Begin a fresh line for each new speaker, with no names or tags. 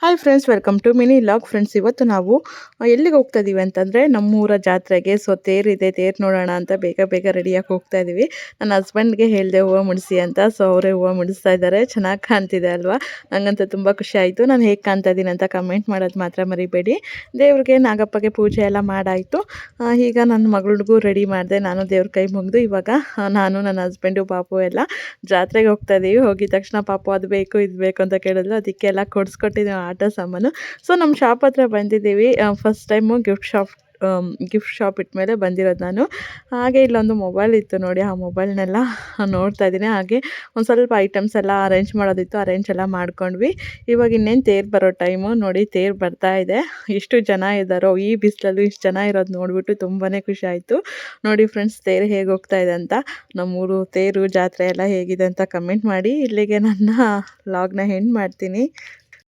Hi friends, welcome to mini vlog. Friends, ಇವತ್ತು ನಾವು ಎಲ್ಲಿಗೆ ಹೋಗ್ತಾ ಇದೀವಿ ಅಂತಂದರೆ ನಮ್ಮೂರ ಜಾತ್ರೆಗೆ. ಸೊ ತೇರಿದೆ, ತೇರು ನೋಡೋಣ ಅಂತ ಬೇಗ ಬೇಗ ರೆಡಿಯಾಗಿ ಹೋಗ್ತಾ ಇದ್ದೀವಿ. ನನ್ನ ಹಸ್ಬೆಂಡ್ಗೆ ಹೇಳಿದೆ ಹೂವು ಮುಡಿಸಿ ಅಂತ. ಸೊ ಅವರೇ ಹೂವು ಮುಡಿಸ್ತಾ ಇದ್ದಾರೆ. ಚೆನ್ನಾಗಿ ಕಾಣ್ತಿದೆ ಅಲ್ವಾ? ನಂಗಂತೂ ತುಂಬ ಖುಷಿ ಆಯಿತು. ನಾನು ಹೇಗೆ ಕಾಣ್ತಾ ಇದ್ದೀನಿ ಅಂತ ಕಮೆಂಟ್ ಮಾಡೋದು ಮಾತ್ರ ಮರಿಬೇಡಿ. ದೇವ್ರಿಗೆ ನಾಗಪ್ಪಗೆ ಪೂಜೆ ಎಲ್ಲ ಮಾಡಾಯಿತು. ಈಗ ನನ್ನ ಮಗಳಿಗೂ ರೆಡಿ ಮಾಡಿದೆ. ನಾನು ದೇವ್ರ ಕೈ ಮುಗಿದು ಇವಾಗ ನಾನು ನನ್ನ ಹಸ್ಬೆಂಡು ಪಾಪು ಎಲ್ಲ ಜಾತ್ರೆಗೆ ಹೋಗ್ತಾ ಇದ್ದೀವಿ. ಹೋಗಿದ ತಕ್ಷಣ ಪಾಪು ಅದು ಬೇಕು ಇದು ಬೇಕು ಅಂತ ಕೇಳಿದ್ರು. ಅದಕ್ಕೆಲ್ಲ ಕೊಡಿಸ್ಕೊಟ್ಟಿದ್ದೀವಿ ಆಟ ಸಾಮಾನು. ಸೊ ನಮ್ಮ ಶಾಪ್ ಹತ್ರ ಬಂದಿದ್ದೀವಿ. ಫಸ್ಟ್ ಟೈಮು ಗಿಫ್ಟ್ ಶಾಪ್ ಇಟ್ಮೇಲೆ ಬಂದಿರೋದು ನಾನು. ಹಾಗೆ ಇಲ್ಲೊಂದು ಮೊಬೈಲ್ ಇತ್ತು ನೋಡಿ, ಆ ಮೊಬೈಲ್ನೆಲ್ಲ ನೋಡ್ತಾ ಇದ್ದೀನಿ. ಹಾಗೆ ಒಂದು ಸ್ವಲ್ಪ ಐಟಮ್ಸ್ ಎಲ್ಲ ಅರೇಂಜ್ ಮಾಡೋದಿತ್ತು, ಅರೇಂಜ್ ಎಲ್ಲ ಮಾಡ್ಕೊಂಡ್ವಿ. ಇವಾಗ ಇನ್ನೇನು ತೇರು ಬರೋ ಟೈಮು ನೋಡಿ. ತೇರು ಬರ್ತಾ ಇದೆ. ಎಷ್ಟು ಜನ ಇದ್ದಾರೋ ಈ ಬಿಸಿಲಲ್ಲೂ ಇಷ್ಟು ಜನ ಇರೋದು ನೋಡಿಬಿಟ್ಟು ತುಂಬಾ ಖುಷಿ ಆಯಿತು. ನೋಡಿ ಫ್ರೆಂಡ್ಸ್, ತೇರು ಹೇಗೆ ಹೋಗ್ತಾ ಇದೆ ಅಂತ. ನಮ್ಮೂರು ತೇರು ಜಾತ್ರೆ ಎಲ್ಲ ಹೇಗಿದೆ ಅಂತ ಕಮೆಂಟ್ ಮಾಡಿ. ಇಲ್ಲಿಗೆ ನನ್ನ ವ್ಲಾಗ್ನ ಎಂಡ್ ಮಾಡ್ತೀನಿ.